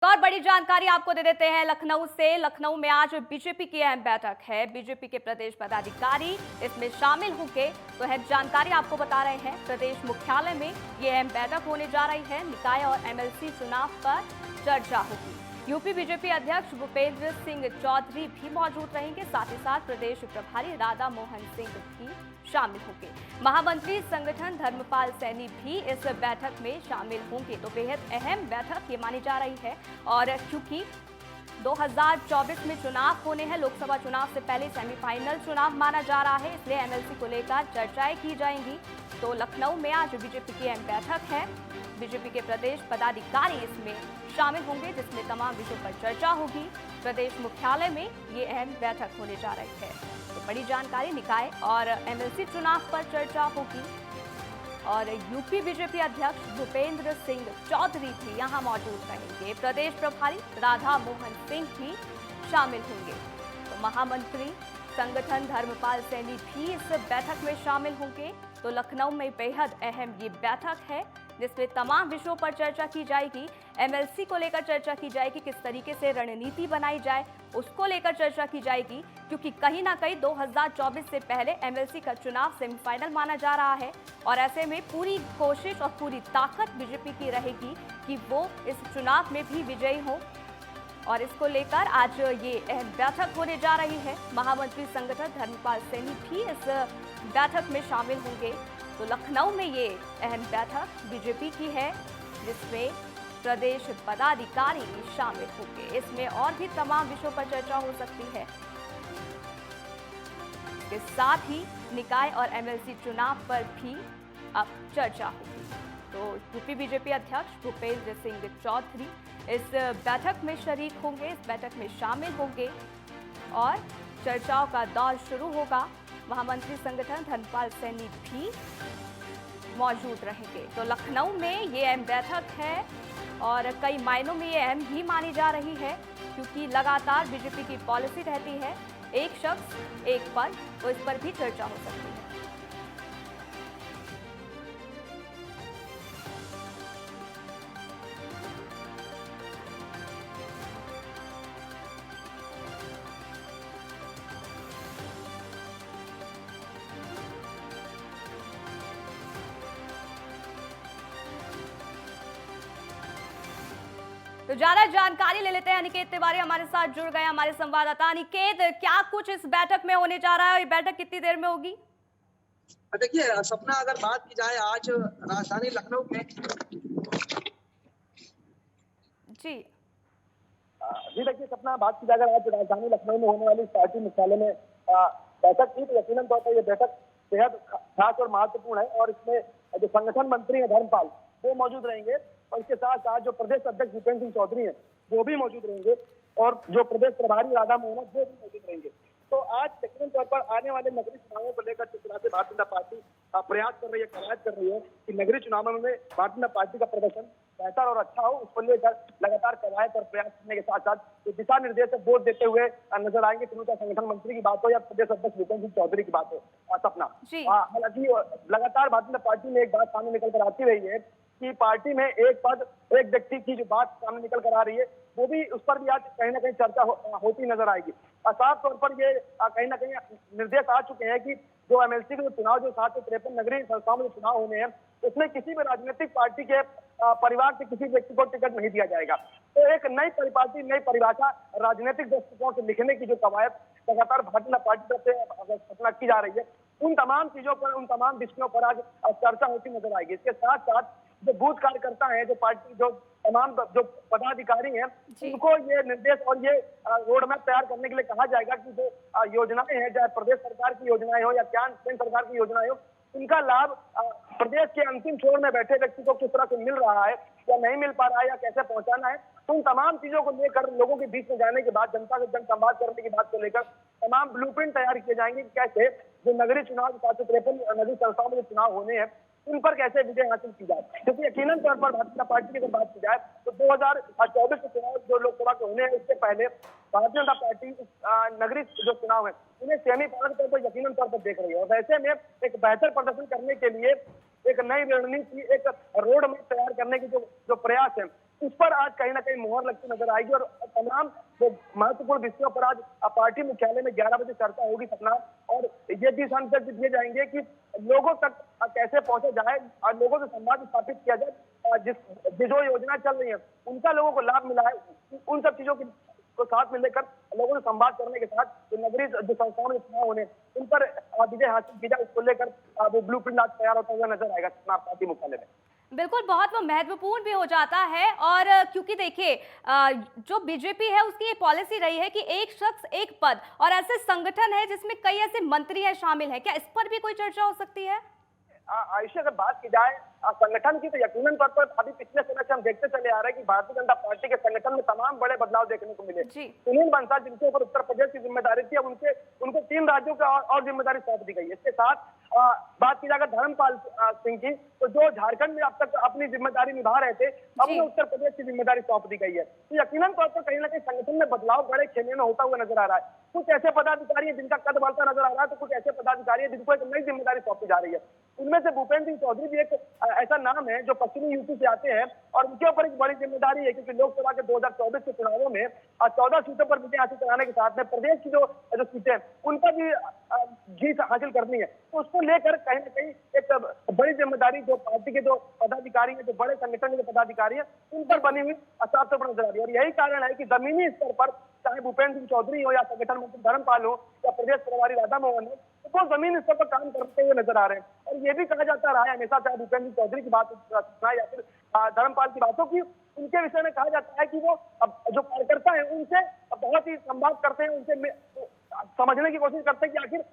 तो और बड़ी जानकारी आपको दे देते हैं लखनऊ से। लखनऊ में आज बीजेपी की अहम बैठक है। बीजेपी के प्रदेश पदाधिकारी इसमें शामिल होंगे। तो अहम जानकारी आपको बता रहे हैं, प्रदेश मुख्यालय में ये अहम बैठक होने जा रही है। निकाय और एमएलसी चुनाव पर चर्चा होगी। यूपी बीजेपी अध्यक्ष भूपेंद्र सिंह चौधरी भी मौजूद रहेंगे। साथ ही साथ प्रदेश प्रभारी राधा मोहन सिंह भी शामिल होंगे। महामंत्री संगठन धर्मपाल सैनी भी इस बैठक में शामिल होंगे। तो बेहद अहम बैठक ये मानी जा रही है। और क्योंकि 2024 में चुनाव होने हैं, लोकसभा चुनाव से पहले सेमीफाइनल चुनाव माना जा रहा है, इसलिए एमएलसी को लेकर चर्चाएं की जाएंगी। तो लखनऊ में आज बीजेपी की अहम बैठक है। बीजेपी के प्रदेश पदाधिकारी इसमें शामिल होंगे, जिसमें तमाम विषयों पर चर्चा होगी। प्रदेश मुख्यालय में ये अहम बैठक होने जा रही है। तो बड़ी जानकारी, निकाय और एमएलसी चुनाव पर चर्चा होगी। और यूपी बीजेपी अध्यक्ष भूपेंद्र सिंह चौधरी भी यहां मौजूद रहेंगे। प्रदेश प्रभारी राधा मोहन सिंह भी शामिल होंगे। तो महामंत्री संगठन धर्मपाल सैनी भी इस बैठक में शामिल होंगे। तो लखनऊ में बेहद अहम ये बैठक है, जिसमें तमाम विषयों पर चर्चा की जाएगी। एमएलसी को लेकर चर्चा की जाएगी, किस तरीके से रणनीति बनाई जाए उसको लेकर चर्चा की जाएगी। क्योंकि कहीं ना कहीं 2024 से पहले एमएलसी का चुनाव सेमीफाइनल माना जा रहा है। और ऐसे में पूरी कोशिश और पूरी ताकत बीजेपी की रहेगी कि वो इस चुनाव में भी विजयी हो। और इसको लेकर आज ये अहम बैठक होने जा रही है। महामंत्री संगठन धर्मपाल सैनी भी इस बैठक में शामिल होंगे। तो लखनऊ में ये अहम बैठक बीजेपी की है, जिसमें प्रदेश पदाधिकारी शामिल होंगे। इसमें और भी तमाम विषयों पर चर्चा हो सकती है। इसके साथ ही निकाय और एमएलसी चुनाव पर भी अब चर्चा होगी। तो यूपी बीजेपी अध्यक्ष भूपेंद्र सिंह चौधरी इस बैठक में शरीक होंगे, इस बैठक में शामिल होंगे और चर्चाओं का दौर शुरू होगा। महामंत्री संगठन धर्मपाल सैनी भी मौजूद रहेंगे। तो लखनऊ में ये अहम बैठक है और कई मायनों में ये अहम भी मानी जा रही है, क्योंकि लगातार बीजेपी की पॉलिसी रहती है एक शख्स एक पद, तो इस पर भी चर्चा हो सकती है। तो ज्यादा जानकारी ले लेते हैं। अनिकेत तिवारी हमारे साथ जुड़ गए, हमारे संवाददाता। अनिकेत, क्या कुछ इस बैठक में होने जा रहा है? ये बैठक कितनी देर में होगी? देखिए सपना, अगर बात की जाए आज राजधानी लखनऊ में जी जी देखिए सपना, बात की जाए अगर आज राजधानी लखनऊ में होने वाली पार्टी मुख्यालय में बैठक की, तो यकीनन तौर पर यह बैठक बेहद खास और महत्वपूर्ण है। और इसमें जो संगठन मंत्री हैं धर्मपाल, वो मौजूद रहेंगे। और इसके साथ साथ जो प्रदेश अध्यक्ष भूपेंद्र सिंह चौधरी हैं, वो भी मौजूद रहेंगे। और जो प्रदेश प्रभारी राधा मोहन, वो भी मौजूद रहेंगे। तो आज यकीनन तौर पर आने वाले नगरीय चुनावों को लेकर जिस तरह से भारतीय जनता पार्टी प्रयास कर रही है, कवायद कर रही है कि नगरीय चुनावों में भारतीय जनता पार्टी का प्रदर्शन बेहतर और अच्छा हो, उसको लेकर लगातार कवायद और प्रयास करने के साथ साथ दिशा निर्देश बोध देते हुए नजर आएंगे। चाहे संगठन मंत्री की बात हो या प्रदेश अध्यक्ष भूपेंद्र सिंह चौधरी की बात हो। सपना, हालांकि लगातार भारतीय जनता पार्टी में एक बात सामने निकल कर आती रही है कि पार्टी में एक पद एक व्यक्ति की जो बात सामने निकल कर आ रही है, वो भी उस पर भी आज कहीं ना कहीं चर्चा होती नजर आएगी। साफ तौर पर ये कहीं ना कहीं निर्देश आ चुके हैं कि जो एमएलसी के चुनाव, जो 753 नगरीय संस्थाओं में चुनाव होने हैं, उसमें किसी भी राजनीतिक पार्टी के परिवार से किसी व्यक्ति को टिकट नहीं दिया जाएगा। तो एक नई परिपाटी, नई परिभाषा राजनीतिक दृष्टिकोण से लिखने की जो कवायद लगातार भारतीय जनता पार्टी तरफ से घोषणा की जा रही है, उन तमाम चीजों पर, उन तमाम विषयों पर आज चर्चा होती नजर आएगी। इसके साथ साथ जो बूथ कार्यकर्ता हैं, जो पार्टी, जो तमाम जो पदाधिकारी हैं, उनको ये निर्देश और ये रोड मैप तैयार करने के लिए कहा जाएगा कि जो योजनाएं हैं, चाहे प्रदेश सरकार की योजनाएं हो या केंद्र सरकार की योजनाएं हो, उनका लाभ प्रदेश के अंतिम छोर में बैठे व्यक्ति को किस तरह से मिल रहा है या नहीं मिल पा रहा है या कैसे पहुंचाना है। तो उन तमाम चीजों को लेकर लोगों के बीच में जाने के बाद, जनता से जनसंवाद करने की बात को लेकर तमाम ब्लूप्रिंट तैयार किए जाएंगे कि कैसे जो नगरीय चुनाव, 753 नगरीय संस्थाओं में जो चुनाव होने हैं, उन पर कैसे विजय हासिल की जाए। क्योंकि यकीनन तौर पर भारतीय जनता पार्टी की अगर बात की जाए तो 2024 के चुनाव जो लोकसभा के होने हैं, उससे पहले भारतीय जनता पार्टी नगरीय जो चुनाव है उन्हें सेमीफाइनल तौर पर यकीनन तौर पर देख रही है। और वैसे में एक बेहतर प्रदर्शन करने के लिए एक नई रणनीति, एक रोड मैप तैयार करने की जो प्रयास है, उस पर आज कहीं ना कहीं मुहर लगती नजर आएगी और तमाम जो महत्वपूर्ण विषयों पर आज पार्टी मुख्यालय में 11 बजे चर्चा होगी सपना। और ये दिशा निर्देश दिए जाएंगे कि लोगों तक कैसे पहुंचा जाए और लोगों से संवाद स्थापित किया जाए। जो योजना चल रही है उनका लोगों को लाभ मिला है, उन सब चीजों को साथ में लेकर लोगों से संवाद करने के साथ जो नगरीय जो संस्थाओं में चुनाव होने उन पर विजय हासिल की जाए, उसको लेकर वो ब्लूप्रिंट आज तैयार होता हुआ नजर आएगा पार्टी मुख्यालय में। बिल्कुल, बहुत वो महत्वपूर्ण भी हो जाता है। और क्योंकि देखिए जो बीजेपी है उसकी ये पॉलिसी रही है कि एक शख्स एक पद, और ऐसे संगठन है जिसमें कई ऐसे मंत्री हैं शामिल हैं, क्या इस पर भी कोई चर्चा हो सकती है? आयुष्य अगर बात की जाए संगठन की, तो यकीनन तौर पर अभी पिछले समय से हम देखते चले आ रहे हैं कि भारतीय जनता पार्टी के संगठन में तमाम बड़े बदलाव देखने को मिले। सुनील बंसल जिनके ऊपर उत्तर प्रदेश की जिम्मेदारी थी, अब उनको 3 राज्यों का और जिम्मेदारी सौंप दी गई है। इसके साथ बात की जाए धर्मपाल सिंह की, तो जो झारखंड में अब तक अपनी जिम्मेदारी निभा रहे थे, अब उन्हें उत्तर प्रदेश की जिम्मेदारी सौंप दी गई है। तो यकीनन तौर पर कहीं ना कहीं संगठन में बदलाव बड़े खेमे में होता हुआ नजर आ रहा है। कुछ ऐसे पदाधिकारी हैं जिनका कद बढ़ता नजर आ रहा है, तो कुछ ऐसे पदाधिकारी हैं जिनको एक नई जिम्मेदारी सौंपी जा रही है। उनमें से भूपेंद्र सिंह चौधरी भी एक ऐसा नाम है जो पश्चिमी यूपी से आते हैं और उनके ऊपर एक बड़ी जिम्मेदारी है, क्योंकि लोकसभा के 2024 के चुनावों में 14 सीटों पर विजय हासिल कराने के साथ में प्रदेश की जो सीटें उन पर भी जीत हासिल करनी है। तो उसको लेकर कहीं ना कहीं एक बड़ी जिम्मेदारी जो पार्टी के जो पदाधिकारी है, जो बड़े संगठन के पदाधिकारी है, उन पर बनी हुई साफ तौर पर नजर आ रही है। और यही कारण है कि जमीनी स्तर पर चाहे भूपेंद्र सिंह चौधरी हो या संगठन मंत्री धर्मपाल हो या प्रदेश प्रभारी राधा मोहन हो, तो वो जमीन स्तर पर काम करते हुए नजर आ रहे हैं। और ये भी कहा जाता रहा है हमेशा, चाहे भूपेंद्र सिंह चौधरी की बात सुना या फिर धर्मपाल की बात हो, कि उनके विषय में कहा जाता है कि वो जो कार्यकर्ता है उनसे बहुत ही संवाद करते हैं, उनसे समझने की कोशिश करते हैं कि आखिर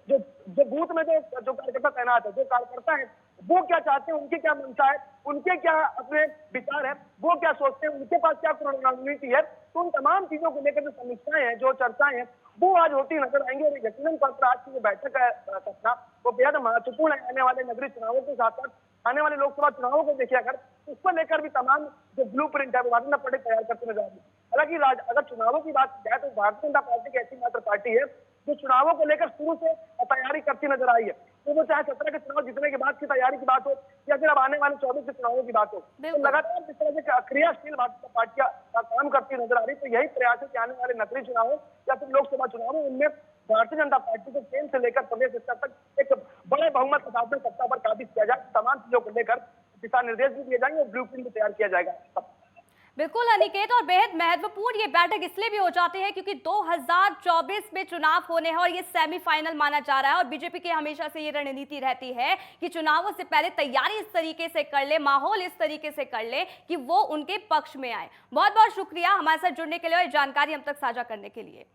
जो बूथ में जो कार्यकर्ता तैनात है, जो कार्यकर्ता है, वो क्या चाहते हैं, उनकी क्या मंशा है, उनके क्या अपने विचार है, वो क्या सोचते हैं, उनके पास क्या रणनीति है। तो उन तमाम चीजों को लेकर जो समीक्षाएं हैं, जो चर्चाएं हैं, वो आज होती नजर आएंगी। और यकीनन तौर पर आज की जो बैठक है सपना, वो बेहद महत्वपूर्ण है। आने वाले नगरीय चुनावों के साथ साथ आने वाले लोकसभा चुनावों को देखिए अगर, उसको लेकर भी तमाम जो ब्लूप्रिंट है वो भारतीय जनता पार्टी तैयार करते नजर आएगी। हालांकि अगर चुनावों की बात की जाए तो भारतीय जनता पार्टी की ऐसी मात्र पार्टी है जो चुनावों को लेकर शुरू से तैयारी करती नजर आई है। तो वो चाहे 17 के चुनाव जीतने के बाद की तैयारी की बात हो या फिर अब आने वाले 24 के चुनावों की बात हो, तो लगातार जिस तरह से क्रियाशील भारतीय पार्टी का काम करती नजर आ रही। तो यही प्रयास है कि आने वाले नगरीय चुनावों या फिर लोकसभा चुनावों उनमें भारतीय जनता पार्टी को केंद्र से लेकर प्रदेश स्तर तक एक बड़े बहुमत के साथ में सत्ता पर काबिज किया जाए। तमाम चीजों को लेकर दिशा निर्देश भी दिए जाएंगे और ब्लूप्रिंट भी तैयार किया जाएगा। बिल्कुल अनिकेत, और बेहद महत्वपूर्ण ये बैठक इसलिए भी हो जाती है क्योंकि 2024 में चुनाव होने हैं और ये सेमीफाइनल माना जा रहा है। और बीजेपी की हमेशा से ये रणनीति रहती है कि चुनावों से पहले तैयारी इस तरीके से कर ले, माहौल इस तरीके से कर ले कि वो उनके पक्ष में आए। बहुत बहुत शुक्रिया हमारे साथ जुड़ने के लिए और जानकारी हम तक साझा करने के लिए।